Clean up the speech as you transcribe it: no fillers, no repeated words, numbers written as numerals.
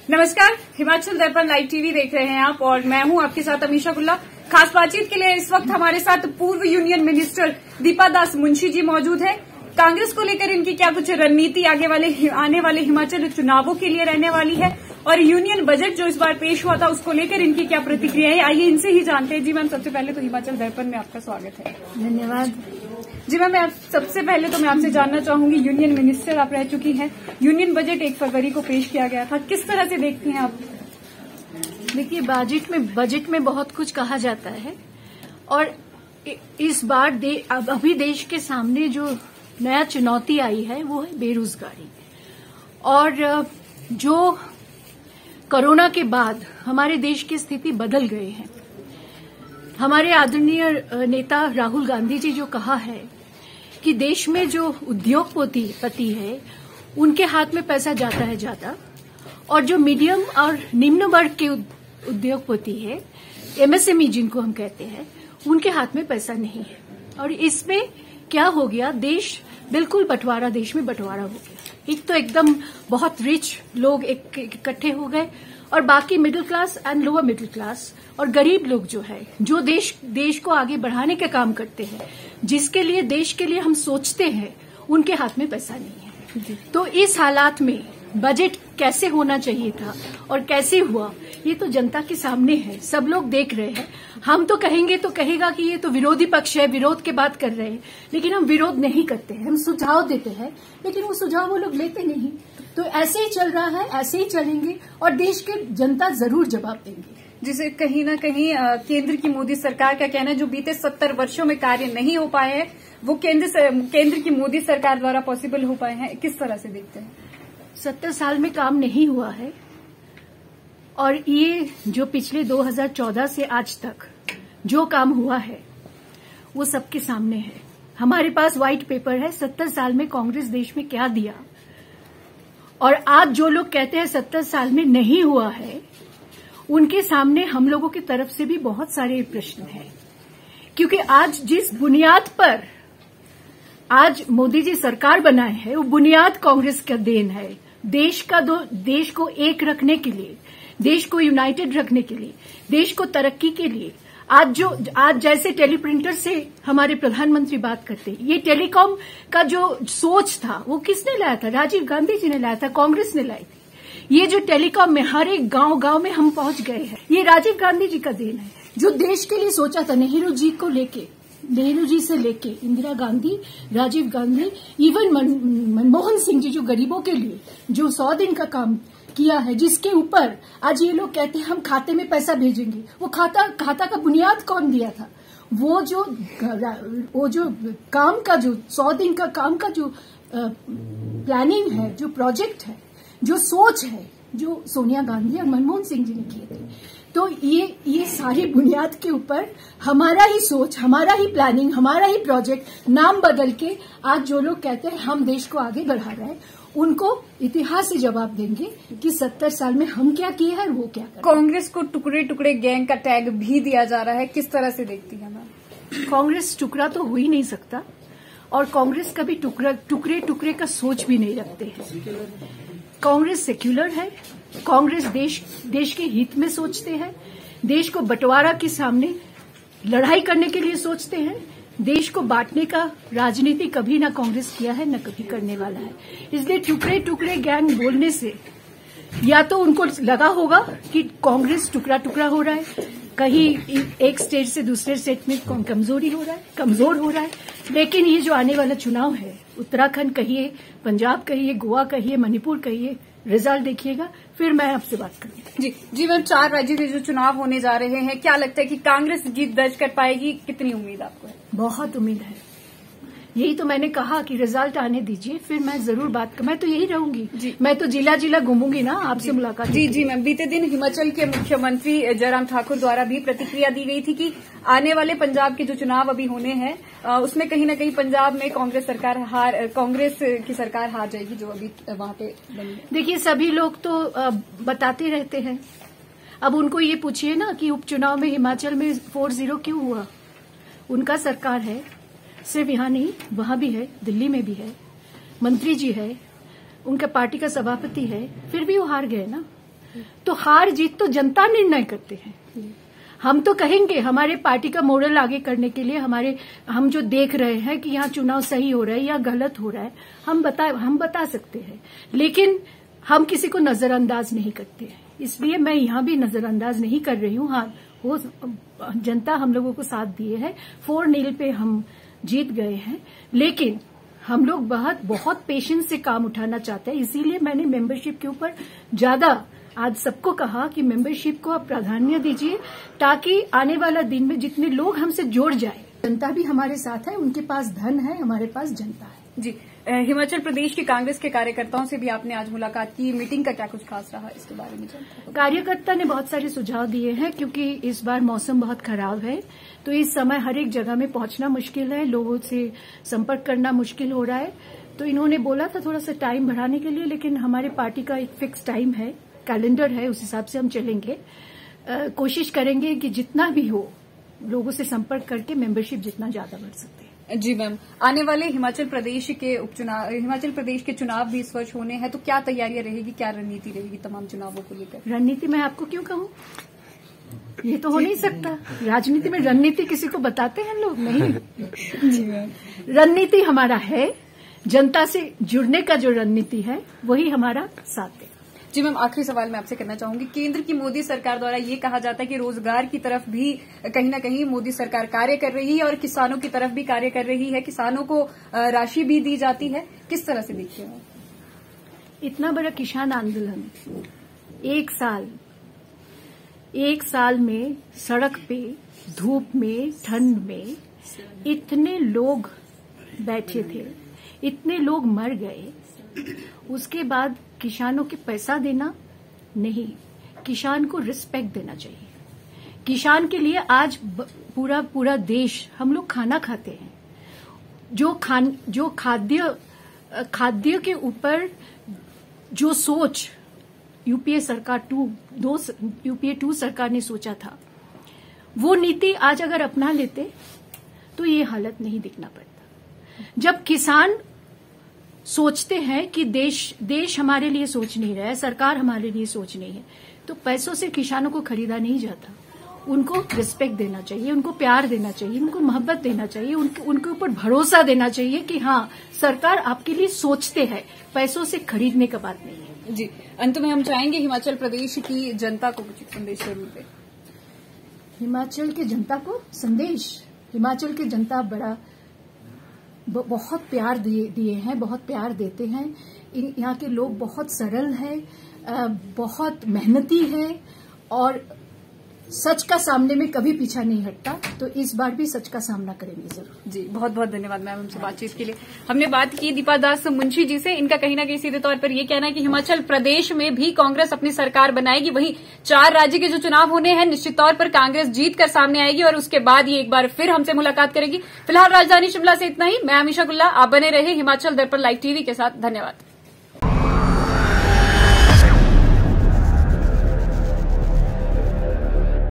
नमस्कार, हिमाचल दर्पण live TV देख रहे हैं आप और मैं हूं आपके साथ अमीशा गुल्ला। खास बातचीत के लिए इस वक्त हमारे साथ पूर्व यूनियन मिनिस्टर दीपा दास मुंशी जी मौजूद हैं। कांग्रेस को लेकर इनकी क्या कुछ रणनीति आने वाले हिमाचल चुनावों के लिए रहने वाली है और यूनियन बजट जो इस बार पेश हुआ था उसको लेकर इनकी क्या प्रतिक्रिया है, आइए इनसे ही जानते हैं। जी मैम, सबसे पहले तो हिमाचल दर्पण में आपका स्वागत है। धन्यवाद। जी मैम, सबसे पहले तो मैं आपसे जानना चाहूंगी, यूनियन मिनिस्टर आप रह चुकी हैं, यूनियन बजट 1 फरवरी को पेश किया गया था, किस तरह से देखती हैं आप? देखिए, बजट में बहुत कुछ कहा जाता है और इस बार अभी देश के सामने जो नया चुनौती आई है वो है बेरोजगारी। और जो कोरोना के बाद हमारे देश की स्थिति बदल गई है। हमारे आदरणीय नेता राहुल गांधी जी जो कहा है कि देश में जो उद्योगपति है उनके हाथ में पैसा जाता है ज्यादा, और जो मीडियम और निम्न वर्ग के उद्योगपति है, एमएसएमई जिनको हम कहते हैं, उनके हाथ में पैसा नहीं है। और इसमें क्या हो गया, देश में बंटवारा हो गया। एक तो एकदम बहुत रिच लोग इकट्ठे हो गए और बाकी middle class and lower middle class और गरीब लोग जो है, जो देश को आगे बढ़ाने का काम करते हैं, जिसके लिए देश के लिए हम सोचते हैं, उनके हाथ में पैसा नहीं है। तो इस हालात में बजट कैसे होना चाहिए था और कैसे हुआ, ये तो जनता के सामने है, सब लोग देख रहे हैं। हम तो कहेंगे तो कहेगा कि ये तो विरोधी पक्ष है, विरोध की बात कर रहे हैं, लेकिन हम विरोध नहीं करते हैं, हम सुझाव देते हैं, लेकिन वो सुझाव वो लोग लेते नहीं। तो ऐसे ही चल रहा है, ऐसे ही चलेंगे और देश के जनता जरूर जवाब देंगे। जिसे कहीं न कहीं केंद्र की मोदी सरकार का कहना है, जो बीते 70 वर्षों में कार्य नहीं हो पाए हैं वो केंद्र की मोदी सरकार द्वारा पॉसिबल हो पाए हैं, किस तरह से देखते हैं? 70 साल में काम नहीं हुआ है और ये जो पिछले 2014 से आज तक जो काम हुआ है वो सबके सामने है। हमारे पास व्हाइट पेपर है, 70 साल में कांग्रेस देश में क्या दिया। और आज जो लोग कहते हैं 70 साल में नहीं हुआ है, उनके सामने हम लोगों की तरफ से भी बहुत सारे प्रश्न हैं। क्योंकि आज जिस बुनियाद पर आज मोदी जी सरकार बनाए हैं, वो बुनियाद कांग्रेस का देन है। देश को एक रखने के लिए, देश को यूनाइटेड रखने के लिए, देश को तरक्की के लिए आज जैसे टेलीप्रिंटर से हमारे प्रधानमंत्री बात करते हैं, ये टेलीकॉम का जो सोच था वो किसने लाया था? राजीव गांधी जी ने लाया था, कांग्रेस ने लाई थी। ये जो टेलीकॉम में हर एक गांव में हम पहुंच गए हैं, ये राजीव गांधी जी का देन है। जो देश के लिए सोचा था, नेहरू जी से लेके इंदिरा गांधी, राजीव गांधी, इवन मनमोहन सिंह जी, जो गरीबों के लिए जो 100 दिन का काम किया है, जिसके ऊपर आज ये लोग कहते हैं हम खाते में पैसा भेजेंगे। वो खाता का बुनियाद कौन दिया था? वो जो काम का, जो 100 दिन का काम का जो प्लानिंग है, जो प्रोजेक्ट है, जो सोच है, जो सोनिया गांधी और मनमोहन सिंह जी ने किए थे। तो ये सारी बुनियाद के ऊपर हमारा ही सोच, हमारा ही प्लानिंग, हमारा ही प्रोजेक्ट नाम बदल के आज जो लोग कहते हैं हम देश को आगे बढ़ा रहे हैं, उनको इतिहास से जवाब देंगे कि 70 साल में हम क्या किए हैं और वो क्या कर। कांग्रेस को टुकड़े टुकड़े गैंग का टैग भी दिया जा रहा है, किस तरह से देखती है मैम? कांग्रेस टुकड़ा तो हो ही नहीं सकता और कांग्रेस कभी टुकड़े टुकड़े का सोच भी नहीं रखते हैं। कांग्रेस सेक्युलर है, कांग्रेस देश के हित में सोचते हैं, देश को बंटवारा के सामने लड़ाई करने के लिए सोचते हैं। देश को बांटने का राजनीति कभी ना कांग्रेस किया है, न कभी करने वाला है। इसलिए टुकड़े टुकड़े गैंग बोलने से या तो उनको लगा होगा कि कांग्रेस टुकड़ा टुकड़ा हो रहा है, कहीं एक स्टेट से दूसरे स्टेट में कमजोर हो रहा है। लेकिन ये जो आने वाला चुनाव है, उत्तराखंड कहिए, पंजाब कहिए, गोवा कहिए, मणिपुर कहिए, रिजल्ट देखिएगा, फिर मैं आपसे बात करूंगी। जी मैम, 4 राज्यों के जो चुनाव होने जा रहे हैं, क्या लगता है कि कांग्रेस जीत दर्ज कर पाएगी? कितनी उम्मीद आपको है? बहुत उम्मीद है। यही तो मैंने कहा कि रिजल्ट आने दीजिए, फिर मैं जरूर मैं तो यही रहूंगी। मैं तो जिला घूमूंगी ना, आपसे मुलाकात। जी मैम, बीते दिन हिमाचल के मुख्यमंत्री जयराम ठाकुर द्वारा भी प्रतिक्रिया दी गई थी कि आने वाले पंजाब के जो चुनाव अभी होने हैं, उसमें कहीं न कहीं पंजाब में कांग्रेस की सरकार हार जाएगी, जो अभी वहां पे बनी है। देखिए, सभी लोग तो बताते रहते हैं। अब उनको ये पूछिए ना कि उपचुनाव में हिमाचल में 4-0 क्यों हुआ? उनका सरकार है, सिर्फ यहाँ नहीं, वहां भी है, दिल्ली में भी है, मंत्री जी है, उनका पार्टी का सभापति है, फिर भी वो हार गए ना। तो हार जीत तो जनता निर्णय करते हैं। हम तो कहेंगे हमारे पार्टी का मोरल आगे करने के लिए हम जो देख रहे हैं कि यहाँ चुनाव सही हो रहा है या गलत हो रहा है, हम बता सकते हैं, लेकिन हम किसी को नजरअंदाज नहीं करते हैं। इसलिए मैं यहाँ भी नजरअंदाज नहीं कर रही हूँ। हाँ, वो जनता हम लोगों को साथ दिए है, 4-0 पे हम जीत गए हैं, लेकिन हम लोग बहुत पेशेंस से काम उठाना चाहते हैं। इसीलिए मैंने मेंबरशिप के ऊपर ज्यादा आज सबको कहा कि मेंबरशिप को आप प्राधान्य दीजिए, ताकि आने वाला दिन में जितने लोग हमसे जुड़ जाए, जनता भी हमारे साथ है, उनके पास धन है, हमारे पास जनता है। जी, हिमाचल प्रदेश की कांग्रेस के कार्यकर्ताओं से भी आपने आज मुलाकात की, मीटिंग का क्या कुछ खास रहा इसके बारे में? कार्यकर्ता ने बहुत सारे सुझाव दिए हैं, क्योंकि इस बार मौसम बहुत खराब है, तो इस समय हर एक जगह में पहुंचना मुश्किल है, लोगों से संपर्क करना मुश्किल हो रहा है। तो इन्होंने बोला था थोड़ा सा टाइम बढ़ाने के लिए, लेकिन हमारे पार्टी का एक फिक्स टाइम है, कैलेंडर है, उस हिसाब से हम चलेंगे। कोशिश करेंगे कि जितना भी हो लोगों से संपर्क करके मेंबरशिप जितना ज्यादा बढ़ सकते हैं। जी मैम, आने वाले हिमाचल प्रदेश के चुनाव भी इस वर्ष होने हैं, तो क्या तैयारियां रहेगी, क्या रणनीति रहेगी तमाम चुनावों को लेकर? रणनीति मैं आपको क्यों कहूँ, ये तो हो नहीं सकता। राजनीति में रणनीति किसी को बताते हैं लोग? नहीं। जी मैम, रणनीति हमारा है, जनता से जुड़ने का जो रणनीति है वही हमारा साथ है। जी मैम, आखिरी सवाल मैं आपसे करना चाहूंगी। केंद्र की मोदी सरकार द्वारा ये कहा जाता है कि रोजगार की तरफ भी कहीं न कहीं मोदी सरकार कार्य कर रही है और किसानों की तरफ भी कार्य कर रही है, किसानों को राशि भी दी जाती है, किस तरह से देखते हैं? इतना बड़ा किसान आंदोलन, एक साल में सड़क पे, धूप में, ठंड में इतने लोग बैठे थे, इतने लोग मर गए, उसके बाद किसानों के पैसा देना नहीं, किसान को रिस्पेक्ट देना चाहिए। किसान के लिए आज पूरा देश हम लोग खाना खाते हैं। जो खाद्य के ऊपर जो सोच यूपीए 2 सरकार ने सोचा था, वो नीति आज अगर अपना लेते तो ये हालत नहीं दिखना पड़ता। जब किसान सोचते हैं कि देश हमारे लिए सोच नहीं रहा है, सरकार हमारे लिए सोच नहीं है, तो पैसों से किसानों को खरीदा नहीं जाता। उनको रिस्पेक्ट देना चाहिए, उनको प्यार देना चाहिए, उनको मोहब्बत देना चाहिए, उनके ऊपर भरोसा देना चाहिए कि हाँ, सरकार आपके लिए सोचते हैं, पैसों से खरीदने का बात नहीं है। जी, अंत में हम चाहेंगे हिमाचल प्रदेश की जनता को कुछ संदेश जरूर दें। हिमाचल की जनता को संदेश, हिमाचल की जनता बहुत प्यार दिए हैं, बहुत प्यार देते हैं। यहाँ के लोग बहुत सरल हैं, बहुत मेहनती हैं और सच का सामने में कभी पीछा नहीं हटता। तो इस बार भी सच का सामना करेंगे जरूर। जी, बहुत बहुत धन्यवाद मैम हमसे बातचीत के लिए। हमने बात की दीपा दास मुंशी जी से। इनका कहीं ना कहीं सीधे तौर पर ये कहना है कि हिमाचल प्रदेश में भी कांग्रेस अपनी सरकार बनाएगी। वहीं 4 राज्य के जो चुनाव होने हैं, निश्चित तौर पर कांग्रेस जीत कर सामने आएगी और उसके बाद ये एक बार फिर हमसे मुलाकात करेगी। फिलहाल राजधानी शिमला से इतना ही। मैं अमीशा गुल्ला, आप बने रहे हिमाचल दर्पण लाइव टीवी के साथ। धन्यवाद।